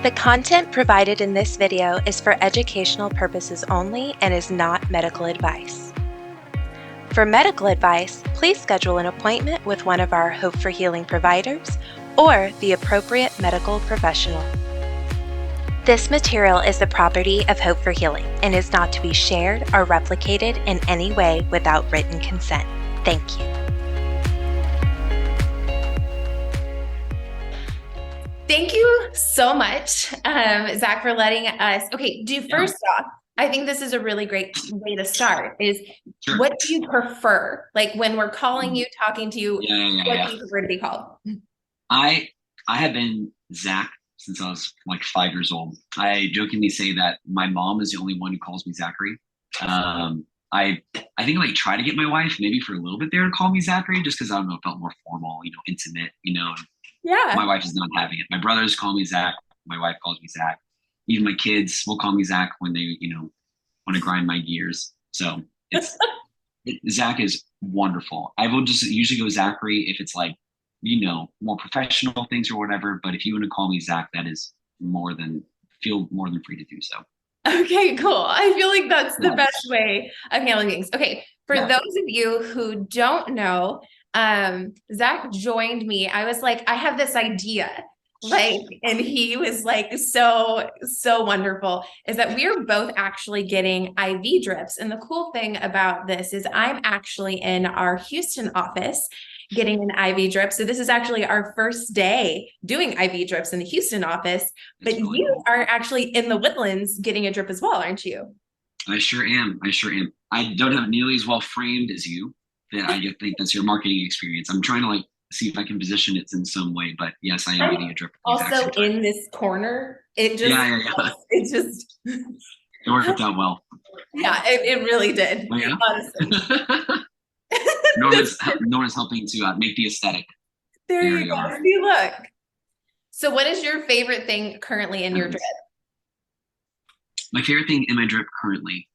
The content provided in this video is for educational purposes only and is not medical advice. For medical advice, please schedule an appointment with one of our Hope for Healing providers or the appropriate medical professional. This material is the property of Hope for Healing and is not to be shared or replicated in any way without written consent. Thank you. Thank you so much, Zach, for letting us. Okay, first off, I think this is a really great way to start is Sure. What do you prefer? Like when we're calling you, talking to you, what do you prefer to be called? I have been Zach since I was like 5 years old. I jokingly say that my mom is the only one who calls me Zachary. I think I like try to get my wife maybe for a little bit there to call me Zachary just because I don't know, it felt more formal, intimate, Yeah. My wife is not having it. My brothers call me Zach. My wife calls me Zach. Even my kids will call me Zach when they, want to grind my gears. So Zach is wonderful. I will just usually go Zachary if it's like, more professional things or whatever. But if you want to call me Zach, that is feel more than free to do so. Okay, cool. I feel like that's the best way of handling things. Okay, for those of you who don't know, Zach joined me. I was like, I have this idea. And he was like, so wonderful is that we're both actually getting IV drips. And the cool thing about this is I'm actually in our Houston office getting an IV drip. So this is actually our first day doing IV drips in the Houston office, but you are actually in the Woodlands getting a drip as well, aren't you? I sure am. I don't have nearly as well framed as you. I think that's your marketing experience. I'm trying to see if I can position it in some way, but yes, I am getting a drip. Also in this corner, it just, it worked out well. Yeah, it really did. Oh, yeah? Honestly. Norma's helping to make the aesthetic. There you go. See, look. So what is your favorite thing currently in your drip? My favorite thing in my drip currently,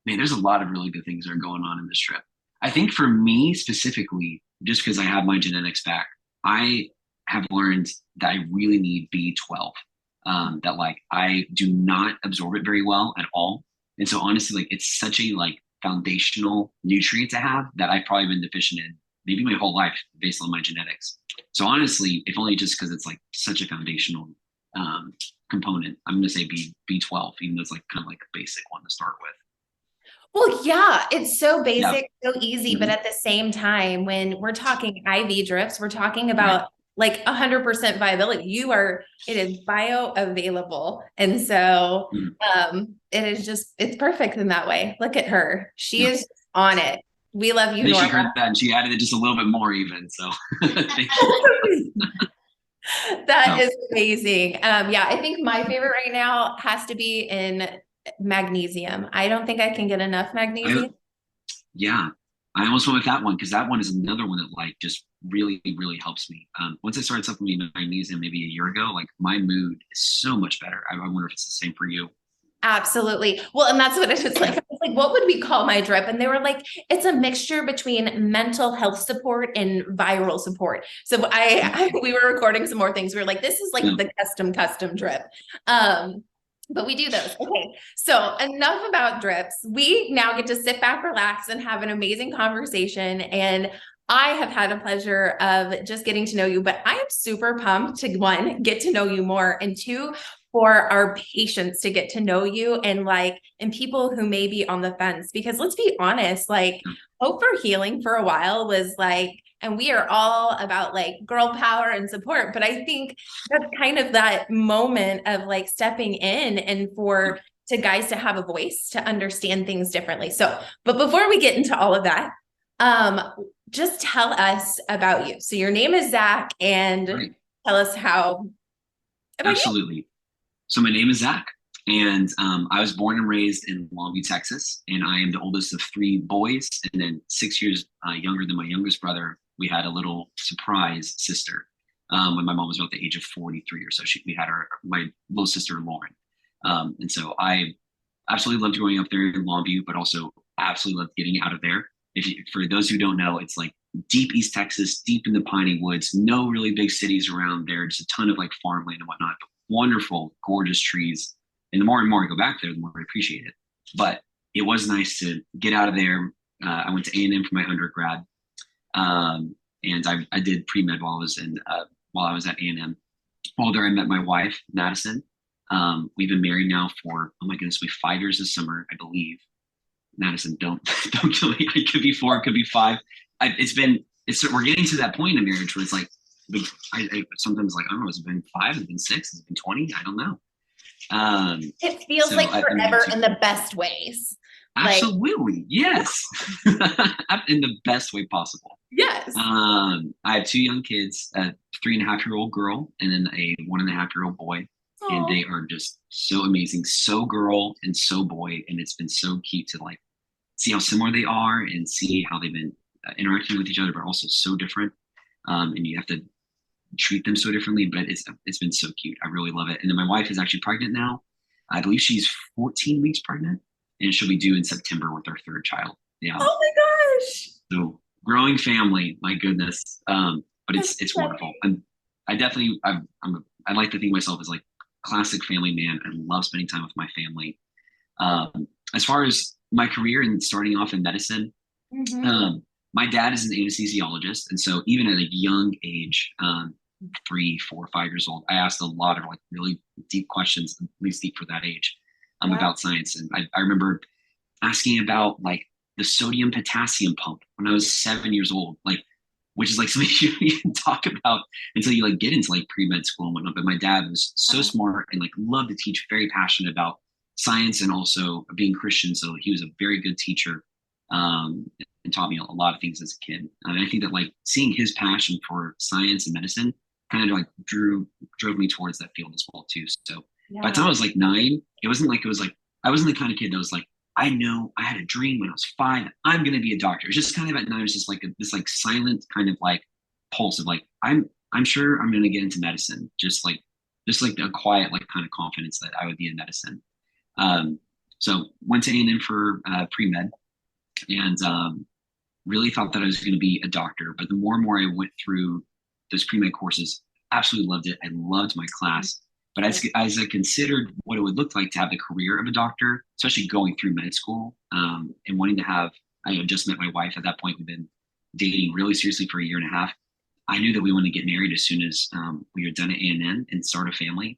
man, there's a lot of really good things that are going on in this trip. I think for me specifically, just because I have my genetics back, I have learned that I really need B12. That I do not absorb it very well at all. And so honestly, it's such a foundational nutrient to have that I've probably been deficient in maybe my whole life based on my genetics. So honestly, if only just because it's such a foundational component, I'm going to say B12, even though it's kind of a basic one to start with. Well, yeah, it's so basic, so easy, but at the same time, when we're talking IV drips, we're talking about 100% viability. It is bioavailable. And so it's perfect in that way. Look at her. She is on it. We love you, Norma. She heard that and she added it just a little bit more even. So thank you. That is amazing. I think my favorite right now has to be in magnesium. I don't think I can get enough magnesium. I almost went with that one because that one is another one that just really, really helps me. Once I started supplementing magnesium maybe a year ago, my mood is so much better. I wonder if it's the same for you. Absolutely. Well, and that's what it was like. I was like, what would we call my drip? And they were like, it's a mixture between mental health support and viral support. So we were recording some more things. We were like, this is the custom drip. But we do those. Okay. So enough about drips. We now get to sit back, relax, and have an amazing conversation. And I have had a pleasure of just getting to know you, but I am super pumped to, one, get to know you more, and two, for our patients to get to know you and people who may be on the fence, because let's be honest, Hope for Healing for a while was and we are all about girl power and support. But I think that's kind of that moment of stepping in and to guys to have a voice, to understand things differently. So, but before we get into all of that, just tell us about you. So your name is Zach, and tell us how. Absolutely. So my name is Zach, and I was born and raised in Longview, Texas, and I am the oldest of 3 boys, and then 6 years younger than my youngest brother. We had a little surprise sister when my mom was about the age of 43 or so. We had my little sister, Lauren. And so I absolutely loved growing up there in Longview, but also absolutely loved getting out of there. For those who don't know, it's deep East Texas, deep in the piney woods, no really big cities around there, just a ton of like farmland and whatnot, but wonderful, gorgeous trees. And the more and more I go back there, the more I appreciate it. But it was nice to get out of there. I went to A&M for my undergrad. And I did pre-med while I was at A&M. While there, I met my wife, Madison. We've been married now for, oh my goodness, 5 years this summer, I believe. Madison, don't kill me. It could be 4, it could be 5. We're getting to that point in marriage where it's like, I sometimes like, I don't know, has it been 5? Has it been 6? Has it been 20? I don't know. It feels like forever in the best ways. Absolutely. Like, yes. In the best way possible. Yes. I have 2 young kids, a 3.5-year-old girl and then a 1.5-year-old boy. Aww. And they are just so amazing, so girl and so boy. And it's been so cute to like see how similar they are and see how they've been interacting with each other, but also so different. And you have to treat them so differently, but it's been so cute. I really love it. And then my wife is actually pregnant now. I believe she's 14 weeks pregnant, and she'll be due in September with our 3rd child. Yeah. Oh my gosh. So growing family, my goodness. But it's wonderful. And I like to think of myself as like classic family man. I love spending time with my family. As far as my career and starting off in medicine, my dad is an anesthesiologist. And so even at a young age, 3, 4, 5 years old, I asked a lot of like really deep questions, at least deep for that age, about science. And I remember asking about like the sodium potassium pump when I was 7 years old, like, which is like something you can talk about until you like get into like pre-med school and whatnot. But my dad was so smart and like loved to teach, very passionate about science and also being Christian. So he was a very good teacher. And taught me a lot of things as a kid. And I think that like seeing his passion for science and medicine kind of like drove me towards that field as well too. So by the time I was like 9, it wasn't like I wasn't the kind of kid that was like, I know I had a dream when I was 5, I'm going to be a doctor. It's just kind of at 9, it was just like this like silent kind of like pulse of like, I'm sure I'm going to get into medicine. Just like a quiet, like kind of confidence that I would be in medicine. So went to A&M for pre-med and really thought that I was going to be a doctor. But the more and more I went through those pre-med courses, absolutely loved it. I loved my class. But as I considered what it would look like to have the career of a doctor, especially going through med school and wanting to have, I had just met my wife at that point. We've been dating really seriously for 1.5 years. I knew that we wanted to get married as soon as we were done at A&M and start a family.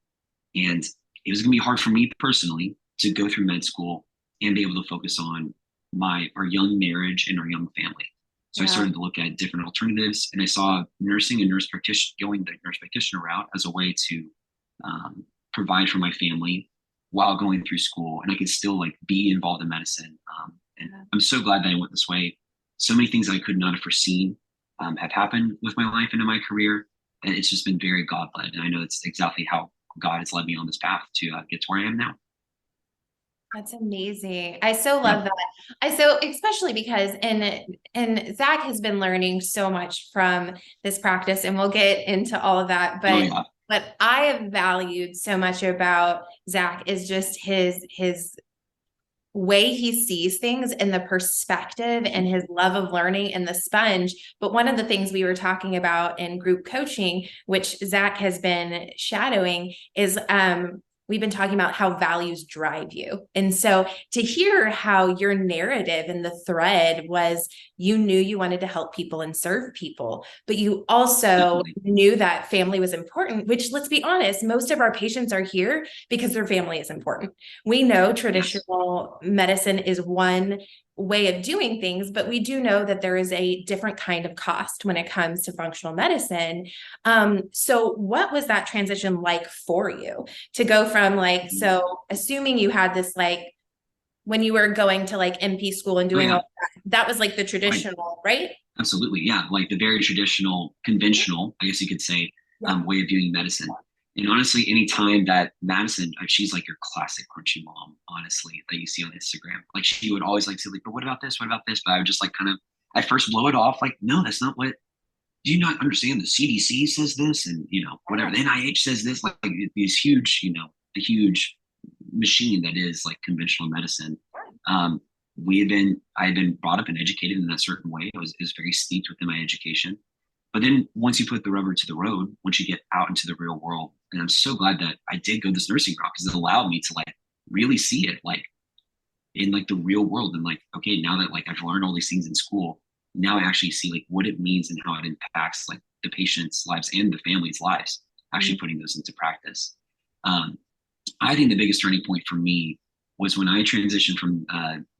And it was going to be hard for me personally to go through med school and be able to focus on our young marriage and our young family. So I started to look at different alternatives, and I saw nursing and going the nurse practitioner route as a way to provide for my family while going through school, and I could still like be involved in medicine. And I'm so glad that I went this way. So many things I could not have foreseen have happened with my life and in my career, and it's just been very God-led. And I know it's exactly how God has led me on this path to get to where I am now. That's amazing. I so love that. Especially because and Zach has been learning so much from this practice, and we'll get into all of that. But what I have valued so much about Zach is just his way he sees things and the perspective and his love of learning and the sponge. But one of the things we were talking about in group coaching, which Zach has been shadowing, is we've been talking about how values drive you. And so to hear how your narrative and the thread was, you knew you wanted to help people and serve people, but you also knew that family was important, which, let's be honest, most of our patients are here because their family is important. We know traditional medicine is one way of doing things, but we do know that there is a different kind of cost when it comes to functional medicine. So what was that transition like for you to go from like, so assuming you had this, like when you were going to like NP school and doing all that was like the traditional, right? Absolutely. Yeah. Like the very traditional, conventional, I guess you could say, way of doing medicine. And honestly, anytime that Madison, she's like your classic crunchy mom, honestly, that you see on Instagram. Like she would always like say, like, but what about this? What about this? But I would just like kind of at first blow it off. Like, no, that's not what, do you not understand? The CDC says this and, whatever, the NIH says this, like these huge, the huge machine that is like conventional medicine. I had been brought up and educated in that certain way. It was very steeped within my education. But then once you put the rubber to the road, once you get out into the real world, and I'm so glad that I did go this nursing route because it allowed me to like really see it like in like the real world and like, okay, now that like I've learned all these things in school, now I actually see like what it means and how it impacts like the patient's lives and the family's lives, actually putting those into practice. Um, I think the biggest turning point for me was when I transitioned from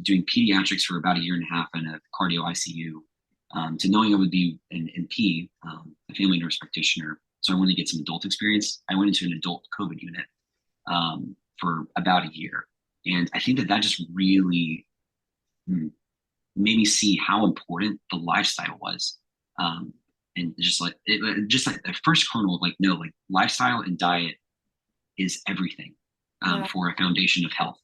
doing pediatrics for about a year and a half in a cardio ICU to knowing I would be an NP, a family nurse practitioner. So I wanted to get some adult experience. I went into an adult COVID unit for about a year. And I think that that just really made me see how important the lifestyle was. And just like the first kernel of like, no, like lifestyle and diet is everything for a foundation of health.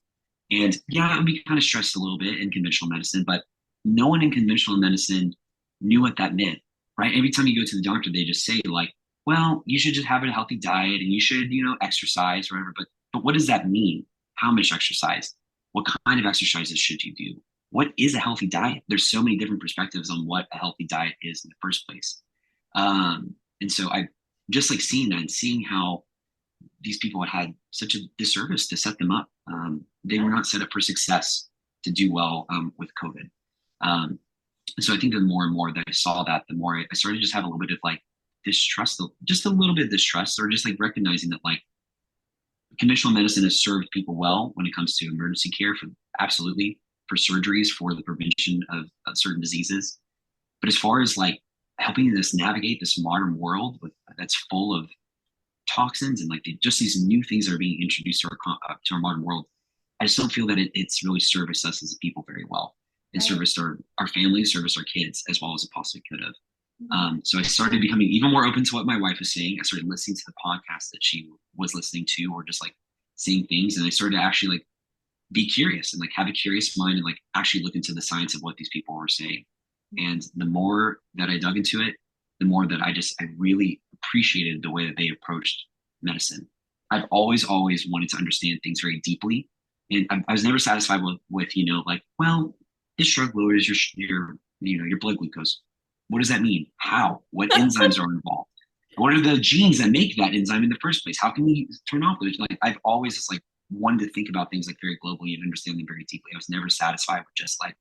And yeah, it would be kind of stressed a little bit in conventional medicine, but no one in conventional medicine knew what that meant, right? Every time you go to the doctor, they just say like, well, you should just have a healthy diet and you should, you know, exercise or whatever. But what does that mean? How much exercise? What kind of exercises should you do? What is a healthy diet? There's so many different perspectives on what a healthy diet is in the first place. And so I just like seeing that and seeing how these people had such a disservice to set them up. They were not set up for success to do well with COVID. So I think the more and more that I saw that, the more I started to just have a little bit of like distrust, just a little bit of distrust, or just like recognizing that like conventional medicine has served people well when it comes to emergency care for absolutely for surgeries for the prevention of certain diseases. But as far as like helping us navigate this modern world that's full of toxins and like just these new things that are being introduced to our modern world, I just don't feel that it's really serviced us as a people very well and serviced our families, serviced our kids as well as it possibly could have. So I started becoming even more open to what my wife was saying. I started listening to the podcast that she was listening to, or just like seeing things. And I started to actually like be curious and like have a curious mind and like actually look into the science of what these people were saying. And the more that I dug into it, the more that I really appreciated the way that they approached medicine. I've always wanted to understand things very deeply. And I was never satisfied with, you know, like, well, this drug lowers your blood glucose. What does that mean? How? What enzymes are involved? What are the genes that make that enzyme in the first place? How can we turn off those? Like, I've always just like wanted to think about things like very globally and understand them very deeply. I was never satisfied with just like,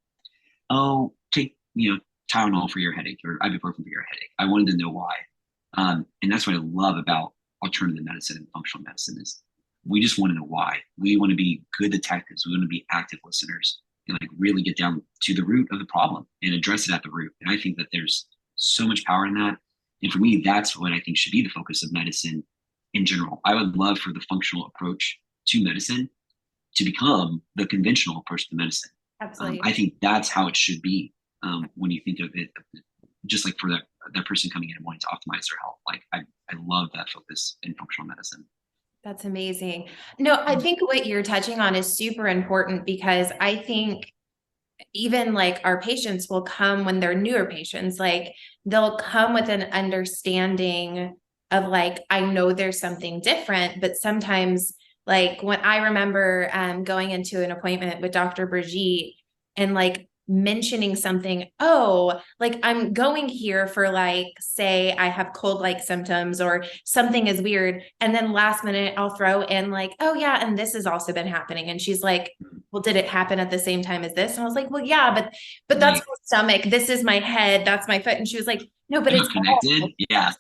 oh, take, you know, Tylenol for your headache or ibuprofen for your headache. I wanted to know why. And that's what I love about alternative medicine and functional medicine is we just want to know why. We want to be good detectives. We want to be active listeners and like really get down to the root of the problem and address it at the root. And I think that there's so much power in that. And for me, that's what I think should be the focus of medicine in general. I would love for the functional approach to medicine to become the conventional approach to medicine. Absolutely. I think that's how it should be when you think of it, just like for that person coming in and wanting to optimize their health. Like I love that focus in functional medicine. That's amazing. No, I think what you're touching on is super important because I think even like our patients will come when they're newer patients, like they'll come with an understanding of like, I know there's something different, but sometimes like when I remember going into an appointment with Dr. Brigitte and like mentioning something, oh, like I'm going here for like, say I have cold-like symptoms or something is weird. And then last minute I'll throw in like, oh yeah, and this has also been happening. And she's like, well, did it happen at the same time as this? And I was like, well, yeah, but that's my stomach. This is my head. That's my foot. And she was like, no, but it's connected. Yeah.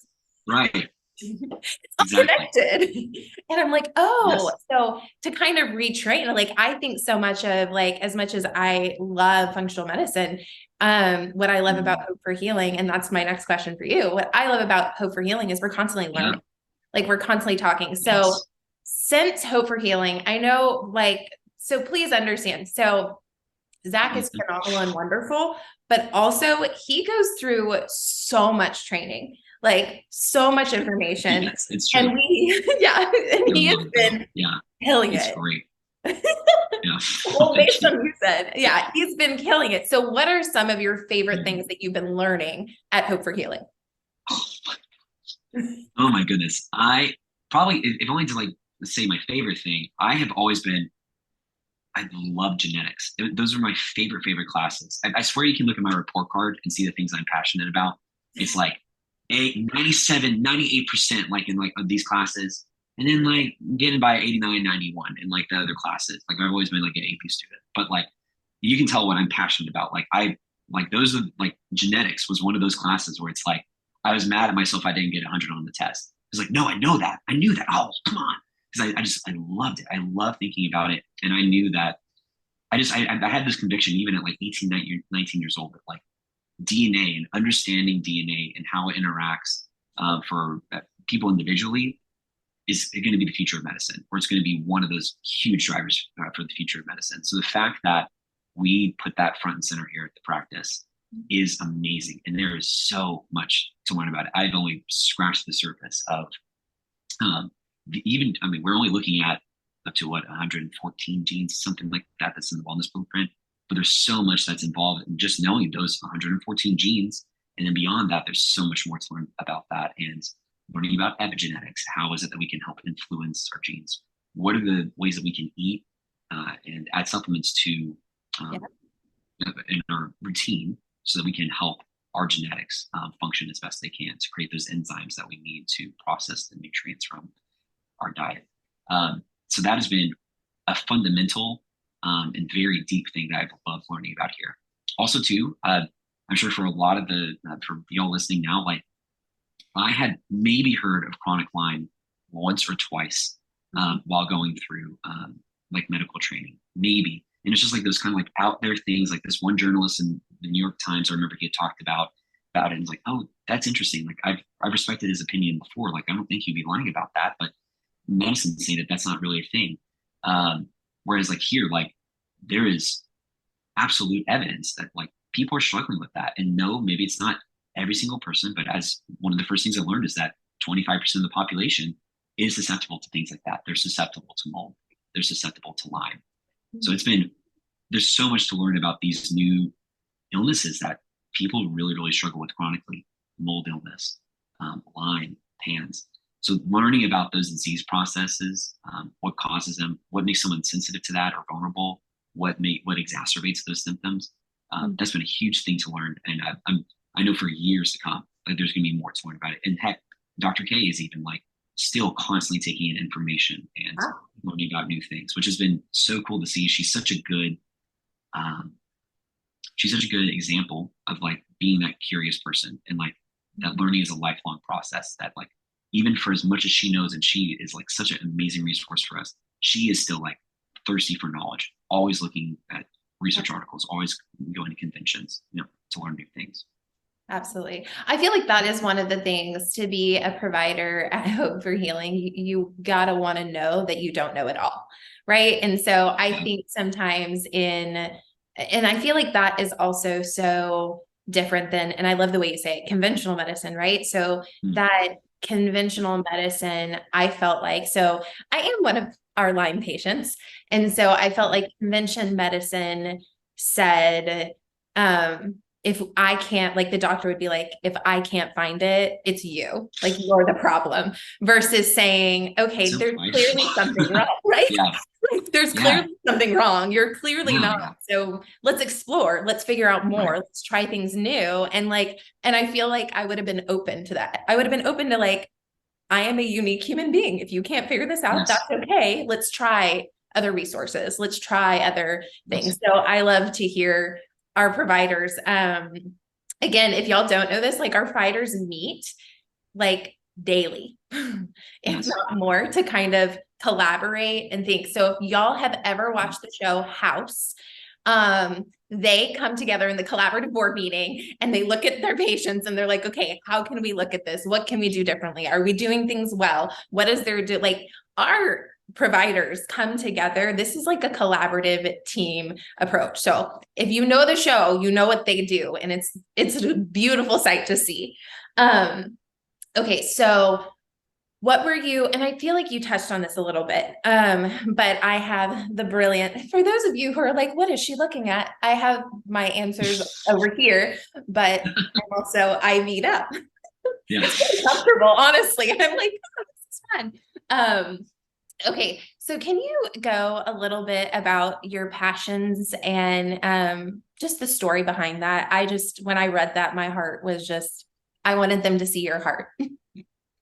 Right. It's all connected. And I'm like, oh, yes. So to kind of retrain, like, I think so much of like, as much as I love functional medicine, what I love about Hope for Healing, and that's my next question for you. What I love about Hope for Healing is we're constantly learning, like we're constantly talking. So since Hope for Healing, I know like, so please understand. So Zach is phenomenal and wonderful, but also he goes through so much training, like so much information. Yes, it's true. And and he has been killing it. Great. Yeah. Well, based on what you said, he's been killing it. So what are some of your favorite things that you've been learning at Hope for Healing? Oh my goodness. I probably, if only to like say my favorite thing, I have always been I love genetics. Those are my favorite classes. I swear you can look at my report card and see the things I'm passionate about. It's like 97, 98%, like in like these classes. And then like getting by 89, 91 in like the other classes. Like I've always been like an AP student, but like you can tell what I'm passionate about. Like those are like genetics was one of those classes where it's like, I was mad at myself I didn't get 100 on the test. It's like, no, I know that. I knew that. Oh, come on. Because I loved it. I love thinking about it. And I knew that I had this conviction even at like 18, 19 years old, that like DNA and understanding DNA and how it interacts for people individually is going to be the future of medicine, or it's going to be one of those huge drivers for the future of medicine. So the fact that we put that front and center here at the practice is amazing. And there is so much to learn about it. I've only scratched the surface of we're only looking at up to 114 genes, something like that, that's in the wellness blueprint. But there's so much that's involved in just knowing those 114 genes. And then beyond that, there's so much more to learn about that, and learning about epigenetics. How is it that we can help influence our genes? What are the ways that we can eat and add supplements to in our routine so that we can help our genetics function as best they can to create those enzymes that we need to process the nutrients from our diet. So that has been a fundamental and very deep thing that I've loved learning about here. Also, too, I'm sure for a lot of for y'all listening now, like I had maybe heard of chronic Lyme once or twice while going through like medical training, maybe. And it's just like those kind of like out there things. Like this one journalist in the New York Times, I remember he had talked about it, and it's like, oh, that's interesting. Like I've respected his opinion before. Like I don't think he'd be lying about that, but medicine saying that that's not really a thing. Whereas like here, like there is absolute evidence that like people are struggling with that. And no, maybe it's not every single person, but as one of the first things I learned is that 25% of the population is susceptible to things like that. They're susceptible to mold. They're susceptible to Lyme. So there's so much to learn about these new illnesses that people really struggle with chronically. Mold illness, Lyme, PANS. So learning about those disease processes, what causes them, what makes someone sensitive to that or vulnerable, what exacerbates those symptoms. That's been a huge thing to learn. And I know for years to come, like there's going to be more to learn about it. And heck, Dr. K is even like still constantly taking in information and learning about new things, which has been so cool to see. She's such a good example of like being that curious person, and like that learning is a lifelong process, that like even for as much as she knows, and she is like such an amazing resource for us, she is still like thirsty for knowledge, always looking at research articles, always going to conventions, to learn new things. Absolutely. I feel like that is one of the things to be a provider at Hope for Healing. You gotta want to know that you don't know it all. Right. And so I think sometimes and I feel like that is also so different than, and I love the way you say it, conventional medicine, right? So that conventional medicine, I felt like, so I am one of our Lyme patients. And so I felt like convention medicine said, if I can't, like the doctor would be like, if I can't find it, it's you, like you're the problem, versus saying, okay, there's clearly something wrong, right? Yeah. Like, there's clearly something wrong. You're clearly not. Yeah. So let's explore, let's figure out more, let's try things new. And I feel like I would have been open to that. I would have been open to like, I am a unique human being. If you can't figure this out, that's okay. Let's try other resources. Let's try other things. So I love to hear our providers. Again, if y'all don't know this, like our providers meet like daily, if not more, to kind of collaborate and think. So if y'all have ever watched the show House, they come together in the collaborative board meeting and they look at their patients and they're like, okay, how can we look at this? What can we do differently? Are we doing things well? What is there to like our providers come together? This is like a collaborative team approach. So if you know the show, you know what they do, and it's a beautiful sight to see. Okay, so what were you, and I feel like you touched on this a little bit, but I have the brilliant, for those of you who are like, what is she looking at? I have my answers over here, but I'm also IV'd up. Yeah. It's really comfortable, honestly. I'm like, oh, this is fun. Okay, so can you go a little bit about your passions and just the story behind that? When I read that, my heart was just, I wanted them to see your heart.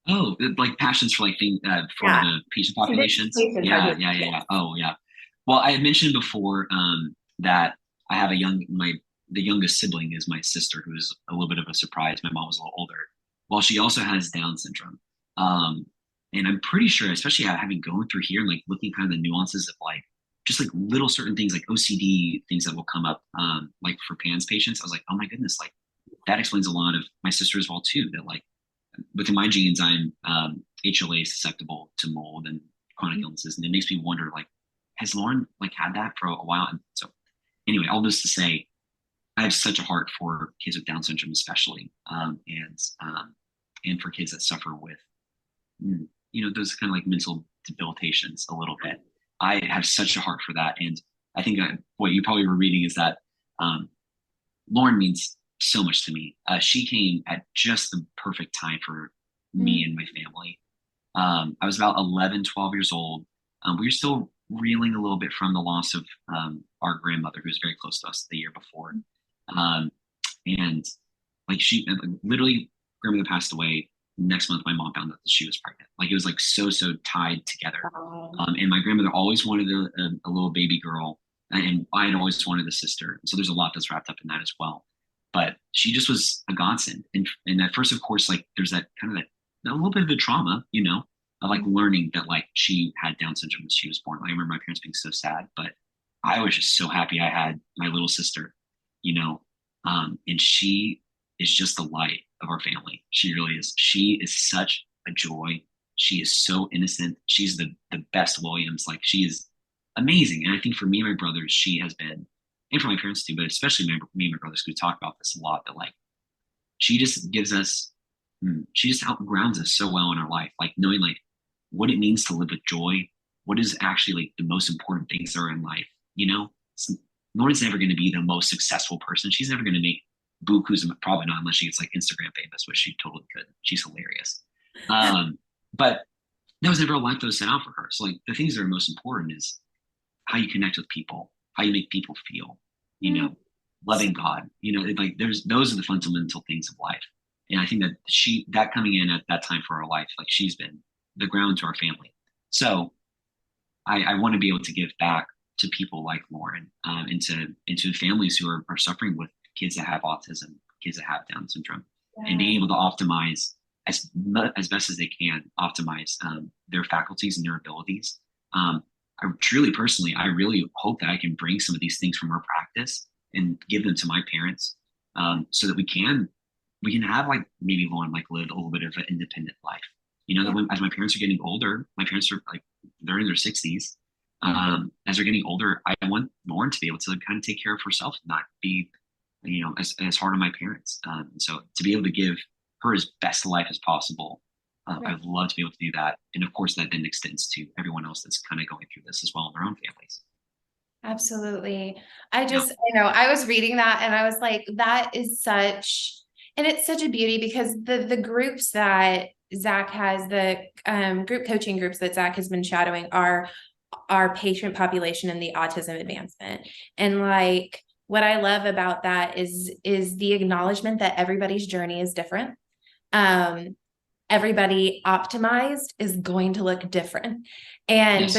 Oh, like passions for for Yeah. the patient So this populations. patient Yeah, population. yeah, yeah, yeah. Oh, yeah. Well, I had mentioned before that I have the youngest sibling is my sister, who's a little bit of a surprise. My mom was a little older. Well, she also has Down syndrome. Um, and I'm pretty sure, especially having going through here and like looking kind of the nuances of like just like little certain things like OCD things that will come up, like for PANS patients. I was like, oh my goodness, like that explains a lot of my sister as well too. That like within my genes, I'm HLA susceptible to mold and chronic illnesses, and it makes me wonder, like, has Lauren like had that for a while? And so, anyway, all this to say, I have such a heart for kids with Down syndrome, especially, and for kids that suffer with, those kind of like mental debilitations a little bit. I have such a heart for that, and I think what you probably were reading is that um, Lauren means so much to me. She came at just the perfect time for me and my family. I was about 11, 12 years old. We were still reeling a little bit from the loss of our grandmother, who was very close to us the year before. Um, and like she literally, grandmother passed away. Next month, my mom found out that she was pregnant. Like it was like so tied together. Oh, And my grandmother always wanted a little baby girl, and I had always wanted a sister. So there's a lot that's wrapped up in that as well. But she just was a godsend. And at first, of course, like there's that kind of a little bit of a trauma, of like learning that like she had Down syndrome when she was born. Like, I remember my parents being so sad, but I was just so happy I had my little sister, you know, and she is just the light of our family. She really is. She is such a joy. She is so innocent. She's the best Williams. Like she is amazing. And I think for me and my brothers, she has been, and for my parents too, but especially me and my brothers, we talk about this a lot. That like she just gives us, she just grounds us so well in our life. Like knowing like what it means to live with joy, what is actually like the most important things that are in life. Lauren's never going to be the most successful person. She's never going to make buku's, probably not unless she gets like Instagram famous, which she totally could. She's hilarious. But that was never a life that was set out for her. So like the things that are most important is how you connect with people, how you make people feel, you know, loving God, like those are the fundamental things of life. And I think that that coming in at that time for our life, like she's been the ground to our family. So I want to be able to give back to people like Lauren, into families who are suffering with kids that have autism, kids that have Down syndrome, and being able to optimize as best as they can, optimize their faculties and their abilities. I truly, personally, I really hope that I can bring some of these things from our practice and give them to my parents, so that we can have like maybe Lauren like live a little bit of an independent life. That as my parents are getting older, my parents are like they're in their 60s. As they're getting older, I want Lauren to be able to kind of take care of herself, not be, as hard on my parents. So to be able to give her as best a life as possible, I'd love to be able to do that. And of course, that then extends to everyone else that's kind of going through this as well in their own families. absolutely. Yeah. I was reading that and I was like, that is and it's such a beauty because the groups that Zach has, the group coaching groups that Zach has been shadowing are our patient population and the autism advancement. And like, what I love about that is the acknowledgement that everybody's journey is different. Everybody optimized is going to look different. And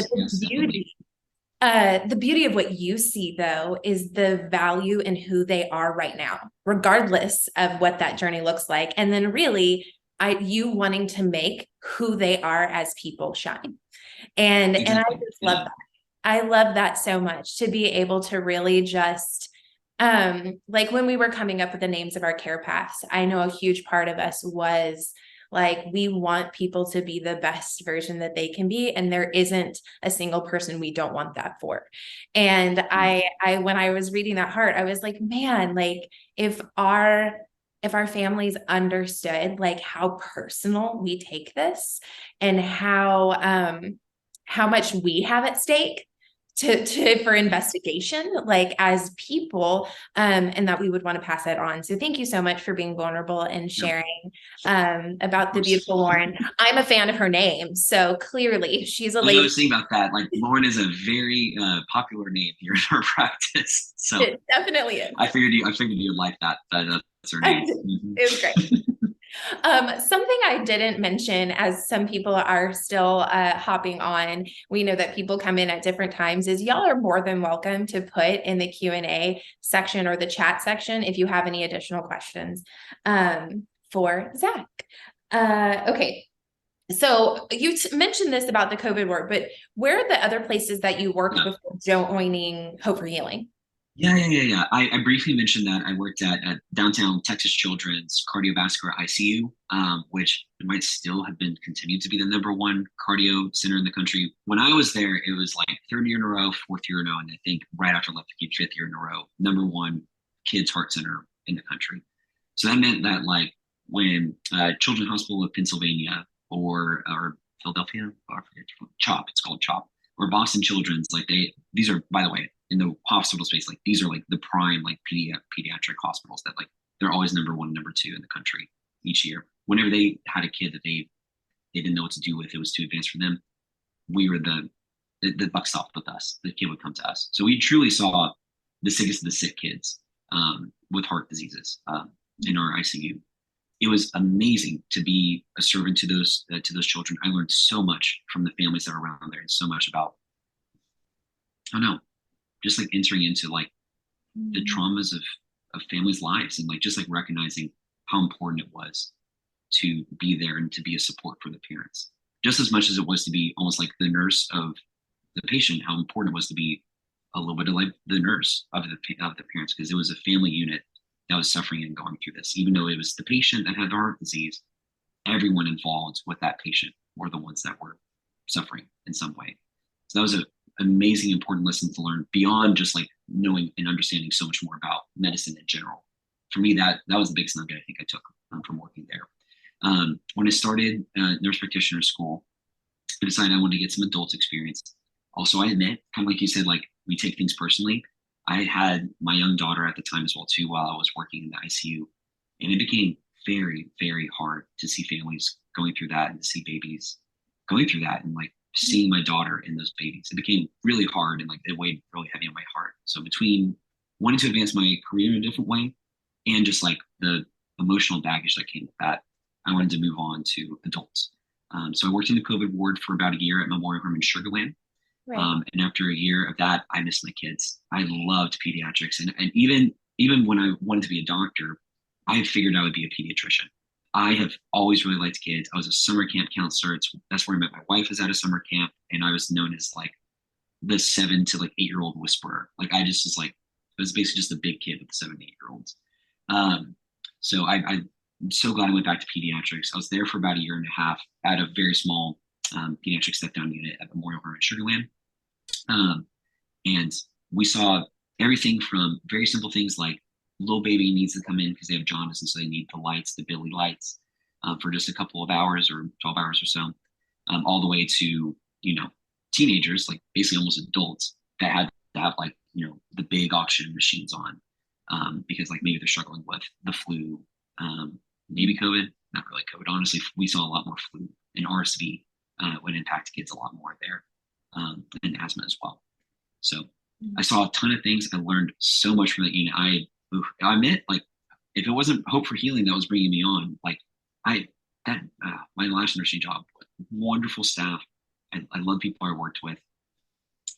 but the beauty of what you see though is the value in who they are right now, regardless of what that journey looks like. And then really you wanting to make who they are as people shine. And I just love that. I love that so much, to be able to really just like when we were coming up with the names of our care paths, I know a huge part of us was like, we want people to be the best version that they can be. And there isn't a single person we don't want that for. And when I was reading that heart, I was like, man, like if our families understood like how personal we take this and how much we have at stake, for investigation, like as people, and that we would want to pass that on. So thank you so much for being vulnerable and sharing about the beautiful Lauren. I'm a fan of her name, so clearly she's a lady. I was thinking about that. Like Lauren is a very popular name here in our practice, so it definitely is. I figured you'd like that. That's her name. It was great. Something I didn't mention, as some people are still hopping on, we know that people come in at different times, is y'all are more than welcome to put in the Q&A section or the chat section if you have any additional questions for Zach. Okay. So you mentioned this about the COVID work, but where are the other places that you worked before joining Hope for Healing? Yeah. I briefly mentioned that I worked at Downtown Texas Children's Cardiovascular ICU, which might still have been continued to be the #1 cardio center in the country. When I was there, it was like third year in a row, fourth year in a row, and I think right after I left, the fifth year in a row, #1 kids heart center in the country. So that meant that like when Children's Hospital of Pennsylvania or Philadelphia, I forget, CHOP, it's called CHOP, or Boston Children's, like these are, by the way, in the hospital space, like these are like the prime like pediatric hospitals that like they're always #1, #2 in the country each year. Whenever they had a kid that they didn't know what to do with, it was too advanced for them. We were the buck stopped with us. The kid would come to us. So we truly saw the sickest of the sick kids with heart diseases in our ICU. It was amazing to be a servant to those children. I learned so much from the families that were around there, and so much about, I don't know, just like entering into like the traumas of families' lives, and like just like recognizing how important it was to be there and to be a support for the parents, just as much as it was to be almost like the nurse of the patient. How important it was to be a little bit of like the nurse of the parents, because it was a family unit that was suffering and going through this. Even though it was the patient that had the heart disease, everyone involved with that patient were the ones that were suffering in some way. So that was an amazing, important lesson to learn beyond just like knowing and understanding so much more about medicine in general. For me, that was the biggest nugget I think I took from working there. When I started nurse practitioner school, I decided I wanted to get some adult experience. Also, I admit, kind of like you said, like we take things personally. I had my young daughter at the time as well too, while I was working in the ICU, and it became very, very hard to see families going through that and to see babies going through that, and like seeing my daughter in those babies. It became really hard, and like it weighed really heavy on my heart. So between wanting to advance my career in a different way and just like the emotional baggage that came with that, I wanted to move on to adults. So I worked in the COVID ward for about a year at Memorial Hermann Sugar Land. Right. And after a year of that, I missed my kids. I loved pediatrics. And even when I wanted to be a doctor, I figured I would be a pediatrician. I have always really liked kids. I was a summer camp counselor. That's where I met my wife, was at a summer camp. And I was known as like the 7 to like 8-year-old whisperer. Like I just was like, I was basically just a big kid with the 7 to 8-year-olds. So I'm so glad I went back to pediatrics. I was there for about a year and a half at a very small pediatric step-down unit at Memorial Hermann Sugar Land. And we saw everything from very simple things like little baby needs to come in because they have jaundice, and so they need the lights, the Billy lights, for just a couple of hours or 12 hours or so, all the way to, teenagers, like basically almost adults that had to have like, the big oxygen machines on, because like maybe they're struggling with the flu, maybe COVID, not really COVID. Honestly, we saw a lot more flu and RSV would impact kids a lot more there, and asthma as well. So I saw a ton of things. I learned so much from that unit. I admit, like, if it wasn't Hope for Healing that was bringing me on, like my last nursing job, wonderful staff. I love people I worked with.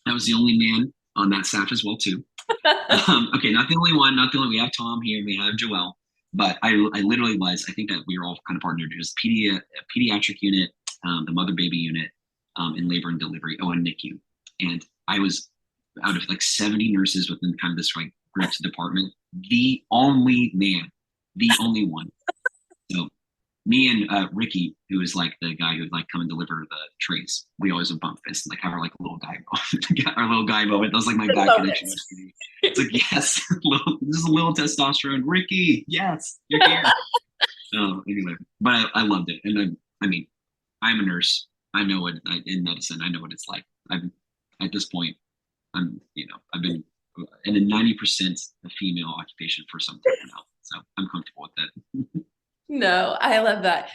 I was the only man on that staff as well too. Okay, not the only one. We have Tom here. We have Joelle. But I literally was. I think that we were all kind of partnered. It was pediatric unit, the mother baby unit, and labor and delivery. Oh, and NICU. And I was out of like 70 nurses within kind of this like groups department, the only man, the only one. So me and Ricky, who is like the guy who would like come and deliver the trays, we always would bump fists and like have our like little guy moment. Our little guy moment. That was like my guy connection. It's like, yes, this is a little testosterone. Ricky, yes, you're here. Anyway, but I loved it. And I mean, I'm a nurse. I know in medicine, I know what it's like. I'm at this point, I've been in a 90% a female occupation for some time now, so I'm comfortable with that. No, I love that.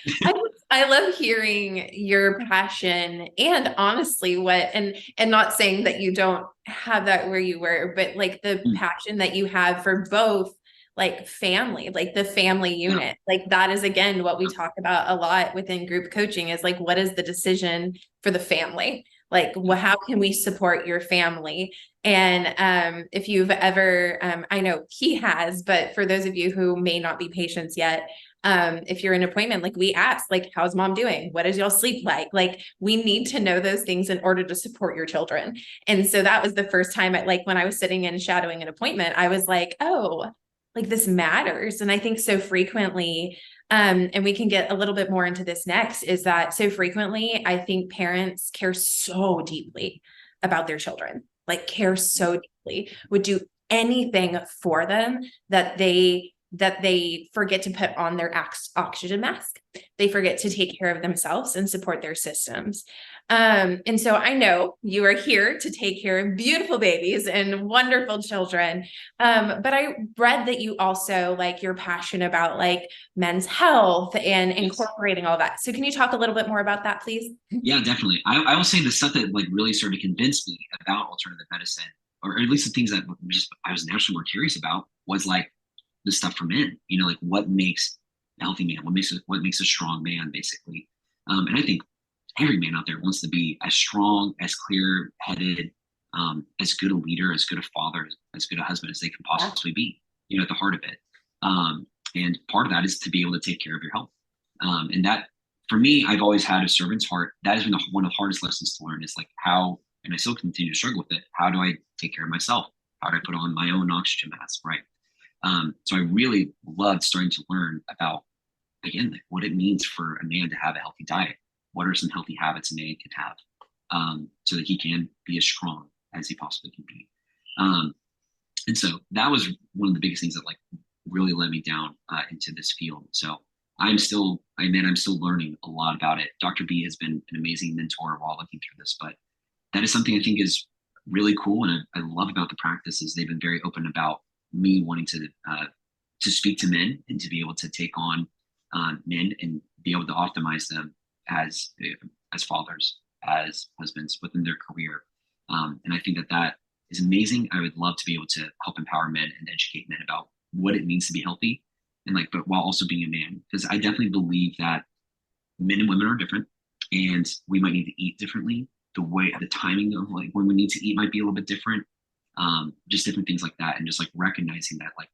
I love hearing your passion and honestly and not saying that you don't have that where you were, but like the Mm, passion that you have for both like family, like the family yeah, unit. Like that is again what we yeah, talk about a lot within group coaching is like what is the decision for the family? Like yeah. how can we support your family? And if you've ever I know he has, but for those of you who may not be patients yet, if you're in an appointment, like we ask, like, how's mom doing? What does y'all sleep like we need to know those things in order to support your children. And so that was the first time like when I was sitting and shadowing an appointment, I was like, oh, like this matters. And I think so frequently, and we can get a little bit more into this next, is that so frequently I think parents care so deeply about their children, like care so deeply, would do anything for them that they forget to put on their oxygen mask. They forget to take care of themselves and support their systems. And so I know you are here to take care of beautiful babies and wonderful children. But I read that you also like you're passionate about like men's health and Yes. incorporating all that. So can you talk a little bit more about that, please? Yeah, definitely. I will say the stuff that like really started to convince me about alternative medicine, or at least the things that just I was naturally more curious about, was like the stuff for men. Like what makes a healthy man, what makes a strong man, basically. And I think every man out there wants to be as strong, as clear-headed, as good a leader, as good a father, as good a husband as they can Yeah. possibly be. At the heart of it. And part of that is to be able to take care of your health. And that for me, I've always had a servant's heart. That has been one of the hardest lessons to learn is like how, and I still continue to struggle with it. How do I take care of myself? How do I put on my own oxygen mask? Right. So I really loved starting to learn about, again, like what it means for a man to have a healthy diet. What are some healthy habits a man can have so that he can be as strong as he possibly can be? And so that was one of the biggest things that like really led me down into this field. So I'm still learning a lot about it. Dr. B has been an amazing mentor while looking through this, but that is something I think is really cool. And I love about the practice is they've been very open about me wanting to speak to men and to be able to take on men and be able to optimize them as as fathers, as husbands within their career. And I think that is amazing. I would love to be able to help empower men and educate men about what it means to be healthy and like, but while also being a man, because I definitely believe that men and women are different and we might need to eat differently. The timing of like when we need to eat might be a little bit different. Just different things like that. And just like recognizing that like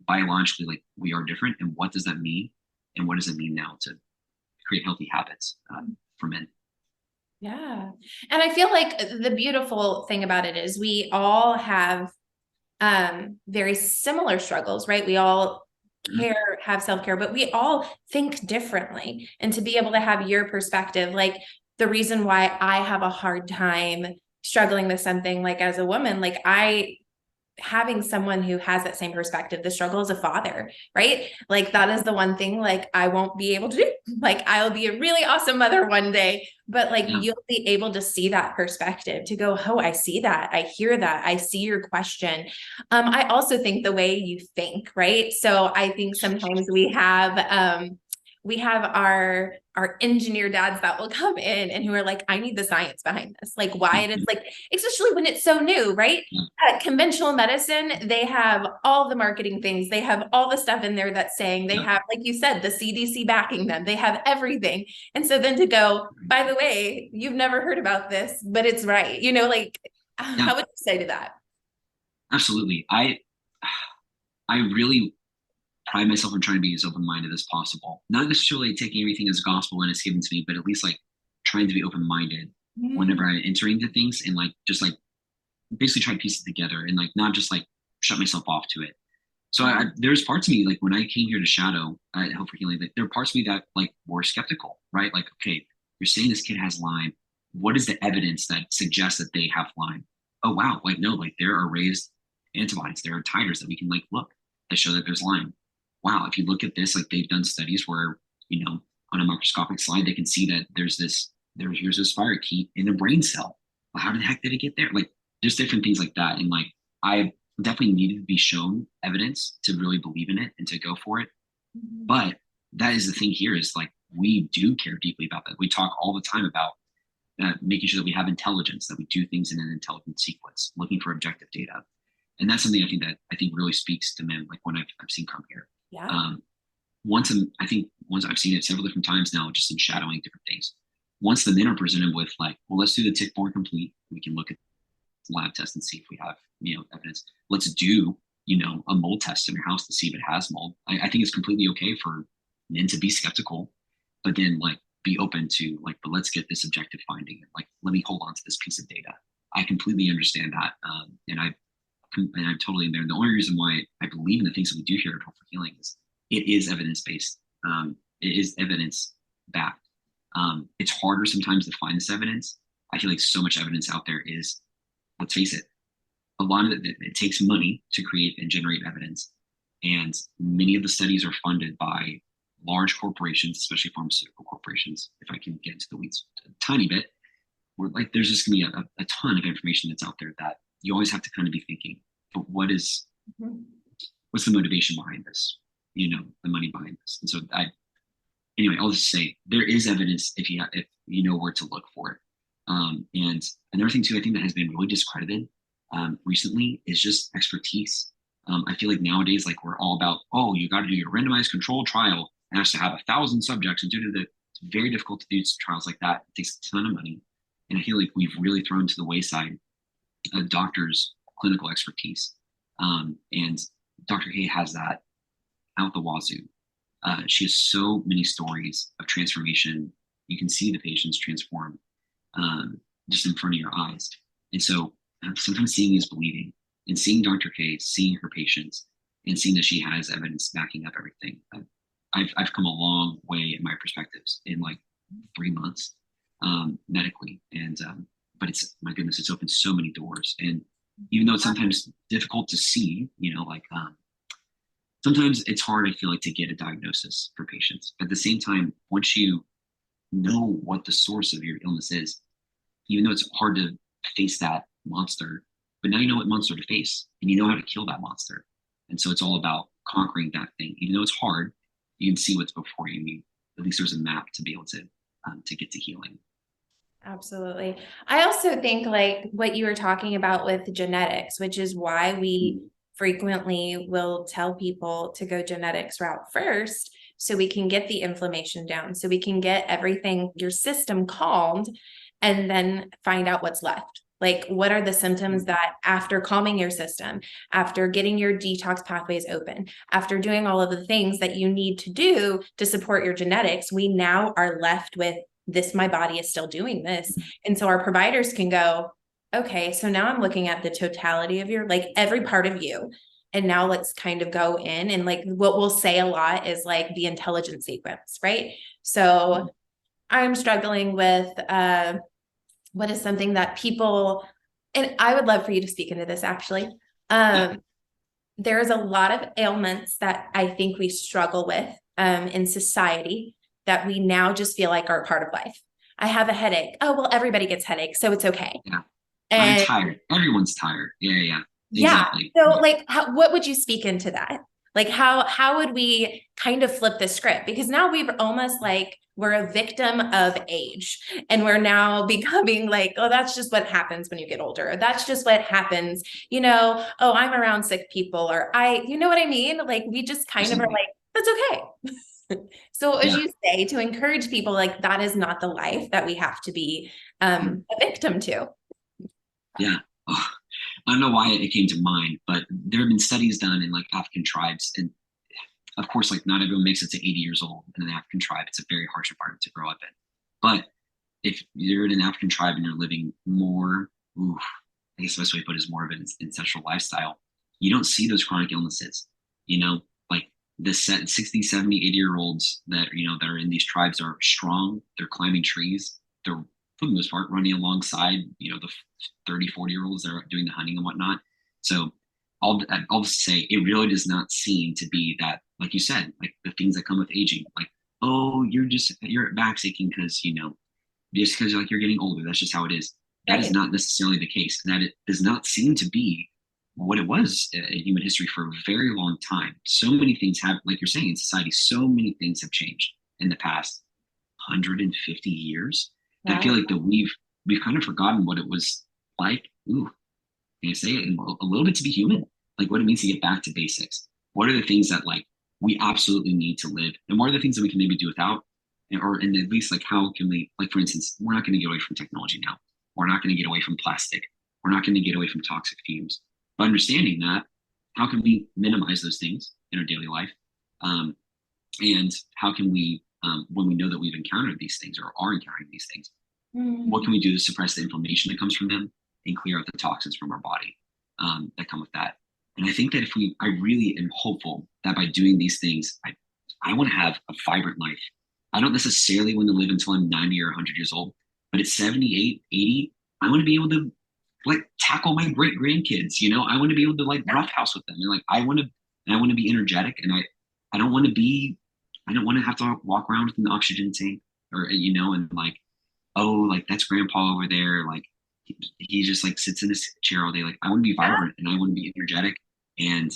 biologically, like we are different. And what does that mean? And what does it mean now to create healthy habits for men? Yeah. And I feel like the beautiful thing about it is we all have very similar struggles, right? We all Mhm. have self-care, but we all think differently. And to be able to have your perspective, like the reason why I have a hard time struggling with something like as a woman, like having someone who has that same perspective, the struggle as a father, right? Like that is the one thing like I won't be able to do. Like I'll be a really awesome mother one day, but like Yeah. you'll be able to see that perspective to go, oh, I see that. I hear that. I see your question. I also think the way you think, right? So I think sometimes we have our engineer dads that will come in and who are like, I need the science behind this, like why it is like, especially when it's so new, right? Conventional medicine, they have all the marketing things. They have all the stuff in there that's saying they Yeah. have, like you said, the CDC backing them. They have everything. And so then to go, by the way, you've never heard about this, but it's right. Like Yeah. how would you say to that? Absolutely. I really pride myself on trying to be as open-minded as possible. Not necessarily taking everything as gospel when it's given to me, but at least like trying to be open-minded Mm. whenever I enter into things and like just like basically try to piece it together and like not just like shut myself off to it. So there's parts of me like when I came here to shadow at Hope for Healing, like, there are parts of me that like were skeptical, right? Like, okay, you're saying this kid has Lyme. What is the evidence that suggests that they have Lyme? Oh wow, like no, like there are raised antibodies, there are titers that we can like look that show that there's Lyme. Wow, if you look at this, like they've done studies where on a microscopic slide they can see that here's this spirochete in a brain cell. Well, how the heck did it get there? Like just different things like that. And like, I definitely needed to be shown evidence to really believe in it and to go for it. But that is the thing here is like, we do care deeply about that. We talk all the time about making sure that we have intelligence, that we do things in an intelligent sequence, looking for objective data. And that's something I think really speaks to men, like when I've seen come here. Yeah. I think once I've seen it several different times now, just in shadowing different things. Once the men are presented with like, well, let's do the tick-borne complete. We can look at lab tests and see if we have, evidence. Let's do, a mold test in your house to see if it has mold. I think it's completely okay for men to be skeptical, but then like be open to like, but let's get this objective finding. Like, let me hold on to this piece of data. I completely understand that. And I'm totally in there. And the only reason why I believe in the things that we do here at Hope for Healing is it is evidence-based. It is evidence-backed. It's harder sometimes to find this evidence. I feel like so much evidence out there is, let's face it, a lot of it takes money to create and generate evidence. And many of the studies are funded by large corporations, especially pharmaceutical corporations. If I can get into the weeds a tiny bit, where like there's just gonna be a ton of information that's out there that you always have to kind of be thinking, but what's the motivation behind this? The money behind this. And so anyway, I'll just say there is evidence if you know where to look for it. And another thing too, I think that has been really discredited recently is just expertise. I feel like nowadays, like we're all about, oh, you got to do your randomized controlled trial. It has to have 1,000 subjects and it's very difficult to do trials like that. It takes a ton of money. And I feel like we've really thrown to the wayside a doctor's clinical expertise. And Dr. Hay has that out the wazoo. She has so many stories of transformation. You can see the patients transform just in front of your eyes. And so sometimes seeing is believing, and seeing Dr. K, seeing her patients, and seeing that she has evidence backing up everything. I've come a long way in my perspectives in like 3 months medically. And but it's, my goodness, it's opened so many doors. And even though it's sometimes difficult to see, sometimes it's hard, I feel like, to get a diagnosis for patients. But at the same time, once you know what the source of your illness is, even though it's hard to face that monster, but now you know what monster to face and you know how to kill that monster. And so it's all about conquering that thing. Even though it's hard, you can see what's before you. At least there's a map to be able to get to healing. Absolutely. I also think like what you were talking about with genetics, which is why we frequently will tell people to go genetics route first, so we can get the inflammation down, so we can get everything, your system calmed, and then find out what's left. Like, what are the symptoms that after calming your system, after getting your detox pathways open, after doing all of the things that you need to do to support your genetics, we now are left with this, my body is still doing this. And so our providers can go, okay, so now I'm looking at the totality of your, like every part of you. And now let's kind of go in, and like what we'll say a lot is like the intelligence sequence, right? So I'm struggling with, what is something that people, and I would love for you to speak into this actually. There's a lot of ailments that I think we struggle with in society that we now just feel like are part of life. I have a headache. Oh, well, everybody gets headaches, so it's okay. Yeah. And I'm tired. Everyone's tired. Yeah. Exactly. So like, what would you speak into that? Like, how would we kind of flip the script? Because now we've almost like, we're a victim of age, and we're now becoming like, oh, that's just what happens when you get older. Or that's just what happens, oh, I'm around sick people, or you know what I mean? Like, we just kind of are like, that's okay. So as you say, to encourage people, like, that is not the life that we have to be a victim to. Yeah. Oh, I don't know why it came to mind, but there have been studies done in like African tribes. And of course, like not everyone makes it to 80 years old in an African tribe. It's a very harsh environment to grow up in. But if you're in an African tribe and you're living more, I guess the best way to put it is more of an ancestral lifestyle, you don't see those chronic illnesses, like the 60, 70, 80-year-olds that, that are in these tribes are strong. They're climbing trees. They're, for the most part, running alongside, the 30, 40-year-olds that are doing the hunting and whatnot. So I'll just say it really does not seem to be that, like you said, like the things that come with aging, like, oh, you're back aching because, just because like you're getting older. That's just how it is. That is Right. not necessarily the case, and that it does not seem to be what it was in human history for a very long time. So many things have, like you're saying, in society, so many things have changed in the past 150 years. And I feel Wow. like that we've kind of forgotten what it was like. Ooh, can I say it? A little bit to be human, like what it means to get back to basics. What are the things that like we absolutely need to live, and what are the things that we can maybe do without, or and at least like how can we, like for instance, we're not going to get away from technology now. We're not going to get away from plastic. We're not going to get away from toxic fumes. But understanding that, how can we minimize those things in our daily life? And how can we, when we know that we've encountered these things or are encountering these things, what can we do to suppress the inflammation that comes from them and clear out the toxins from our body that come with that? And I think that I really am hopeful that by doing these things, I want to have a vibrant life. I don't necessarily want to live until I'm 90 or 100 years old, but at 78, 80, I want to be able to like tackle my great grandkids. I want to be able to like roughhouse with them. And like I want to be energetic, and I don't want to be, I don't want to have to walk around with an oxygen tank or and like, oh, like that's grandpa over there. Like he just like sits in his chair all day. Like I want to be vibrant and I want to be energetic. And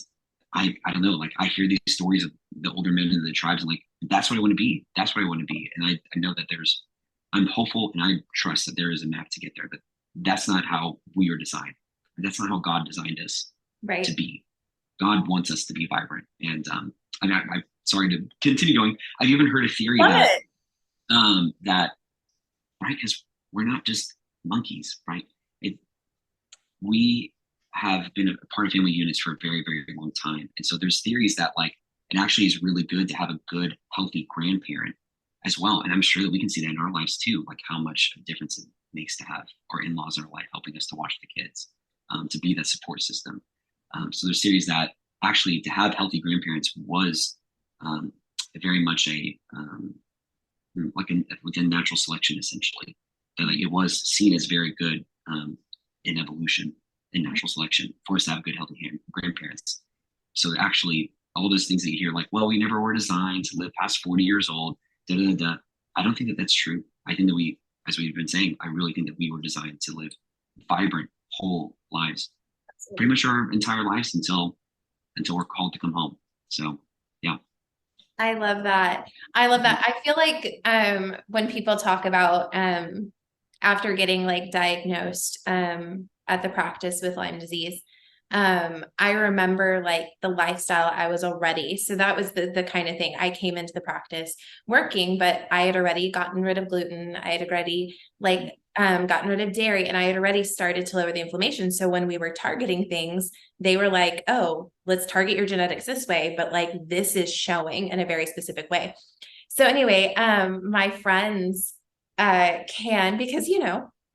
I don't know, like I hear these stories of the older men in the tribes, and like that's what I want to be. That's what I want to be. And I know that I'm hopeful and I trust that there is a map to get there, but that's not how we are designed. That's not how God designed us Right. to be. God wants us to be vibrant. And I'm sorry to continue going. I've even heard a theory that right, because we're not just monkeys, right? We have been a part of family units for a very, very long time. And so there's theories that like it actually is really good to have a good, healthy grandparent as well. And I'm sure that we can see that in our lives too, like how much of a difference it makes to have our in-laws in our life helping us to watch the kids, to be that support system. So there's theories that actually to have healthy grandparents was very much within natural selection, essentially. That like it was seen as very good in evolution, in natural selection, for us to have good, healthy grandparents. So actually, all those things that you hear, like, well, we never were designed to live past 40 years old. Da, da, da. I don't think that that's true. I think that as we've been saying, I really think that we were designed to live vibrant, whole lives, pretty much our entire lives until we're called to come home. So, yeah. I love that. I love that. I feel like when people talk about after getting like diagnosed at the practice with Lyme disease, I remember like the lifestyle I was already. So that was the kind of thing. I came into the practice working, but I had already gotten rid of gluten. I had already like gotten rid of dairy, and I had already started to lower the inflammation. So when we were targeting things, they were like, oh, let's target your genetics this way, but like this is showing in a very specific way. So anyway, my friends because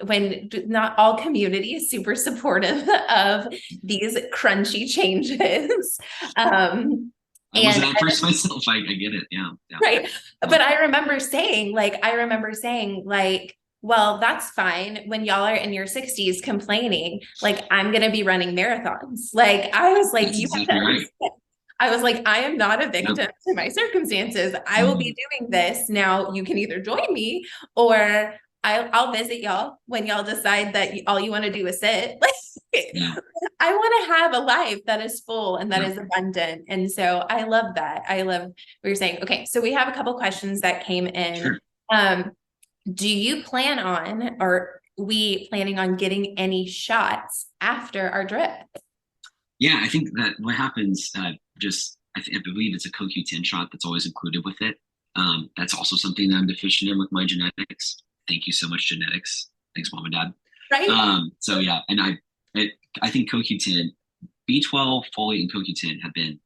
when not all community is super supportive of these crunchy changes. I wasn't at first myself. I get it. Yeah. Right. But I remember saying like, well, that's fine when y'all are in your 60s complaining, like I'm going to be running marathons. Like I was like, that's exactly right. I was like, I am not a victim to my circumstances. I will be doing this. Now you can either join me or I'll visit y'all when y'all decide that all you want to do is sit. Like, I want to have a life that is full and that is abundant. And so I love that. I love what you're saying. Okay. So we have a couple questions that came in. Sure. Do you plan on, or we planning on getting any shots after our drip? Yeah, I think that what happens, I believe it's a CoQ10 shot that's always included with it. That's also something that I'm deficient in with my genetics. Thank you so much, genetics. Thanks, mom and dad. Right. So yeah, and I think CoQ10, B12, folate, and CoQ10 have been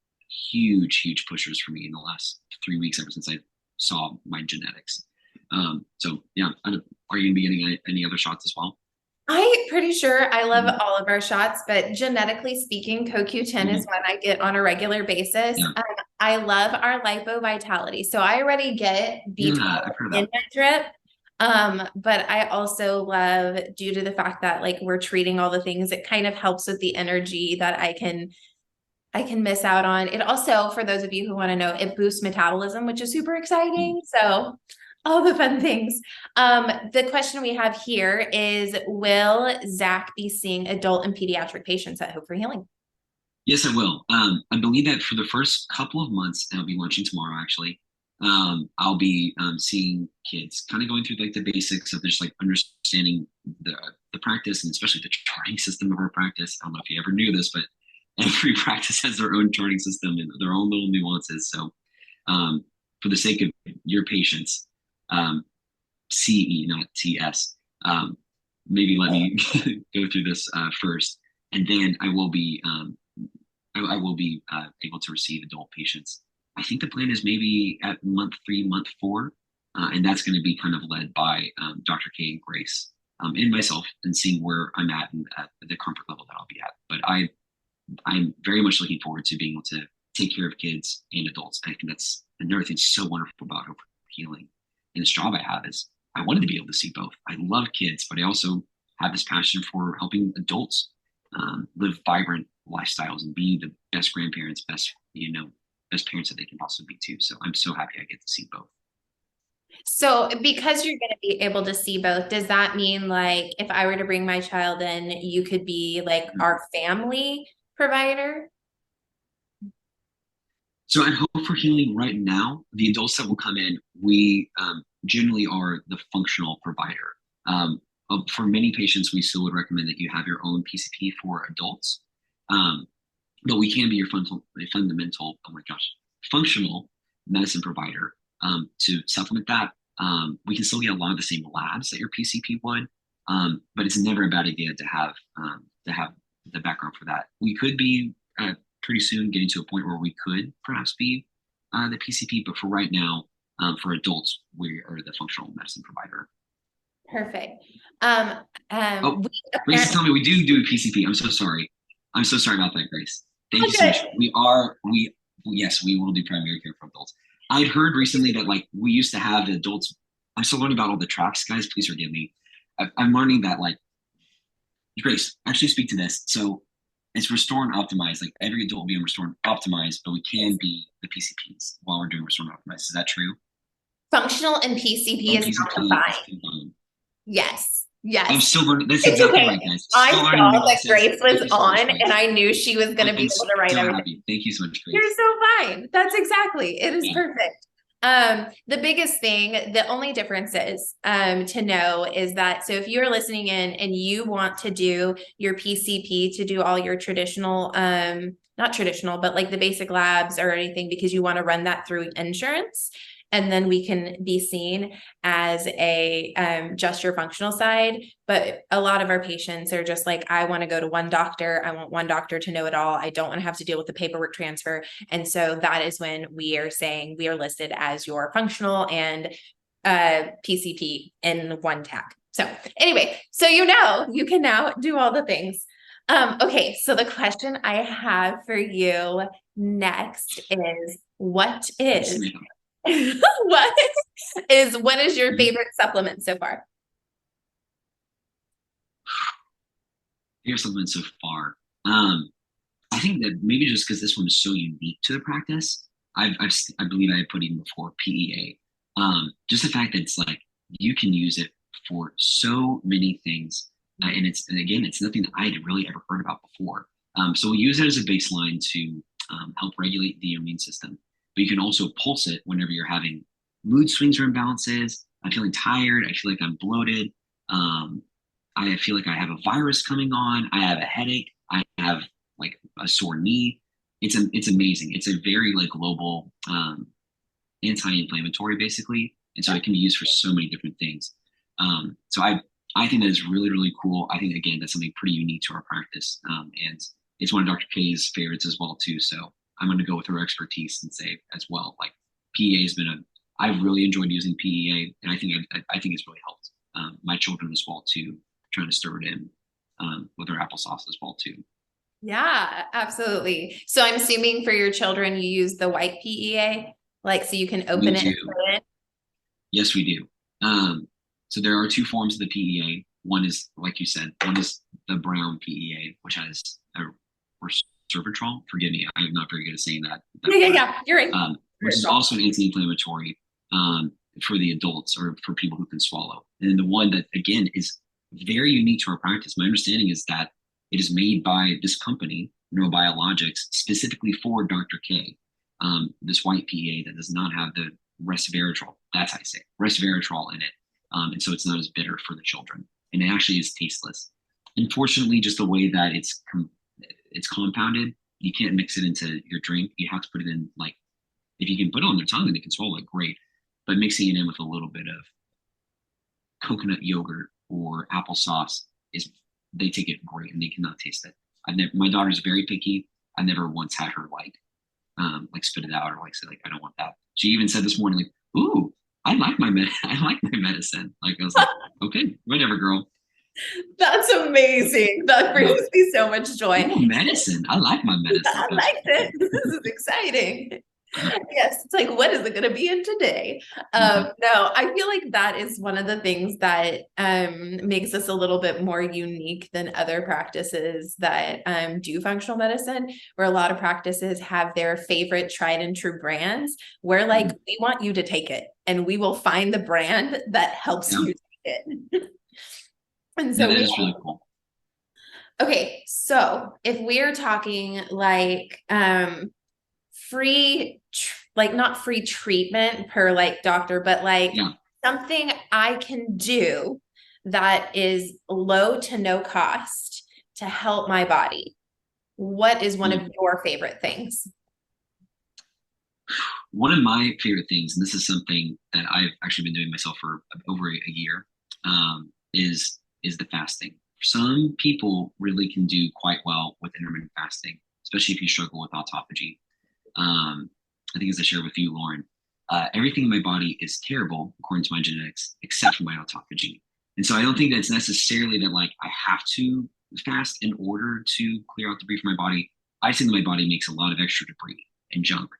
huge, huge pushers for me in the last 3 weeks ever since I saw my genetics. So yeah, are you going to be getting any other shots as well? I'm pretty sure I love all of our shots, but genetically speaking, CoQ10 is one I get on a regular basis. Yeah. I love our Lipo Vitality. So I already get B12 in my drip. But I also love, due to the fact that like we're treating all the things, it kind of helps with the energy that I can miss out on. It also, for those of you who want to know, it boosts metabolism, which is super exciting. So All the fun things. The question we have here is, will Zach be seeing adult and pediatric patients at Hope for Healing? Yes, I will. I believe that for the first couple of months, and I'll be launching tomorrow actually. I'll be seeing kids, kind of going through like the basics of just like understanding the practice and especially the charting system of our practice. I don't know if you ever knew this, but every practice has their own charting system and their own little nuances. So, for the sake of your patients, um, CE, not TS. Maybe let me go through this first, and then I will be able to receive adult patients. I think the plan is maybe at month 3, month 4, and that's going to be kind of led by Dr. K and Grace and myself, and seeing where I'm at and at the comfort level that I'll be at. But I'm very much looking forward to being able to take care of kids and adults. I think that's another thing so wonderful about Hope for Healing. And this job I have is I wanted to be able to see both. I love kids, but I also have this passion for helping adults live vibrant lifestyles and be the best grandparents, best parents that they can possibly be too. So I'm so happy I get to see both. So because you're going to be able to see both, does that mean like if I were to bring my child in, you could be like our family provider? So at Hope for Healing right now, the adults that will come in, we generally are the functional provider. For many patients, we still would recommend that you have your own PCP for adults, but we can be your fundamental, oh my gosh, functional medicine provider. To supplement that, we can still get a lot of the same labs that your PCP would, but it's never a bad idea to have the background for that. We could be pretty soon getting to a point where we could perhaps be the PCP, but for right now, for adults, we are the functional medicine provider. Perfect. Grace is telling me we do a PCP. I'm so sorry. I'm so sorry about that, Grace. Thank you so much. Yes, we will do primary care for adults. I'd heard recently that like we used to have the adults. I'm still learning about all the tracks, guys. Please forgive me. I'm learning that like Grace, actually speak to this. So it's restore and optimize. Like every adult will be on restore and optimize, but we can be the PCPs while we're doing restore and optimize. Is that true? Functional and PCP is not combined. Yes. Yes. I'm still learning. That's exactly right, guys. I saw that Grace was on and I knew she was going to be able to write everything. Thank you so much, Grace. You're so fine. That's exactly. It is perfect. The biggest thing, the only difference is to know is that, so if you're listening in and you want to do your PCP to do all your traditional, not traditional, but like the basic labs or anything, because you want to run that through insurance, and then we can be seen as a just your functional side. But a lot of our patients are just like, I want to go to one doctor. I want one doctor to know it all. I don't want to have to deal with the paperwork transfer. And so that is when we are saying we are listed as your functional and PCP in one tag. So anyway, so you can now do all the things. Okay, so the question I have for you next is, what is your favorite supplement so far? Favorite supplement so far. I think that maybe just because this one is so unique to the practice, I believe I put even before PEA. Just the fact that it's like you can use it for so many things, and it's nothing that I had really ever heard about before. So we use it as a baseline to help regulate the immune system. But you can also pulse it whenever you're having mood swings or imbalances. I'm feeling tired. I feel like I'm bloated. I feel like I have a virus coming on. I have a headache. I have like a sore knee. It's amazing. It's a very like global anti-inflammatory basically, and so it can be used for so many different things. So I think that is really, really cool. I think again that's something pretty unique to our practice, and it's one of Dr. K's favorites as well too. So I'm going to go with her expertise and say as well, like PEA has been I've really enjoyed using PEA, and I think it's really helped my children as well too, trying to stir it in with their applesauce as well too. Yeah, absolutely. So I'm assuming for your children, you use the white PEA, like so you can open it and put it in? Yes, we do. So there are 2 forms of the PEA. One is, like you said, one is the brown PEA, which has resveratrol. Forgive me, I'm not very good at saying that. Yeah, you're right. Which is also an anti-inflammatory, for the adults or for people who can swallow. And then the one that again is very unique to our practice. My understanding is that it is made by this company, Neurobiologics, specifically for Dr. K. This white PEA that does not have the resveratrol. That's how I say it, resveratrol in it. And so it's not as bitter for the children. And it actually is tasteless. Unfortunately, just the way that it's compounded, you can't mix it into your drink. You have to put it in, like, if you can put it on their tongue and they can swallow it, great. But mixing it in with a little bit of coconut yogurt or applesauce they take it great and they cannot taste it. My daughter's very picky. I never once had her like spit it out or like say like, I don't want that. She even said this morning, like, ooh, I like my medicine. Like, I was like, okay, whatever, girl. That's amazing. That brings me so much joy. Ooh, medicine. I like my medicine. I like this. This is exciting. Yes, it's like, what is it going to be in today? No, I feel like that is one of the things that makes us a little bit more unique than other practices that do functional medicine, where a lot of practices have their favorite tried and true brands. We're like, we want you to take it, and we will find the brand that helps you take it. And so that is really cool. Okay, so if we're talking like free, like not free treatment per like doctor, but like something I can do that is low to no cost to help my body. What is one of your favorite things? One of my favorite things, and this is something that I've actually been doing myself for over a year, is the fasting. Some people really can do quite well with intermittent fasting, especially if you struggle with autophagy. I think, as I shared with you, Lauren, everything in my body is terrible according to my genetics, except for my autophagy. And so I don't think that it's necessarily that like I have to fast in order to clear out debris from my body. I think that my body makes a lot of extra debris and junk.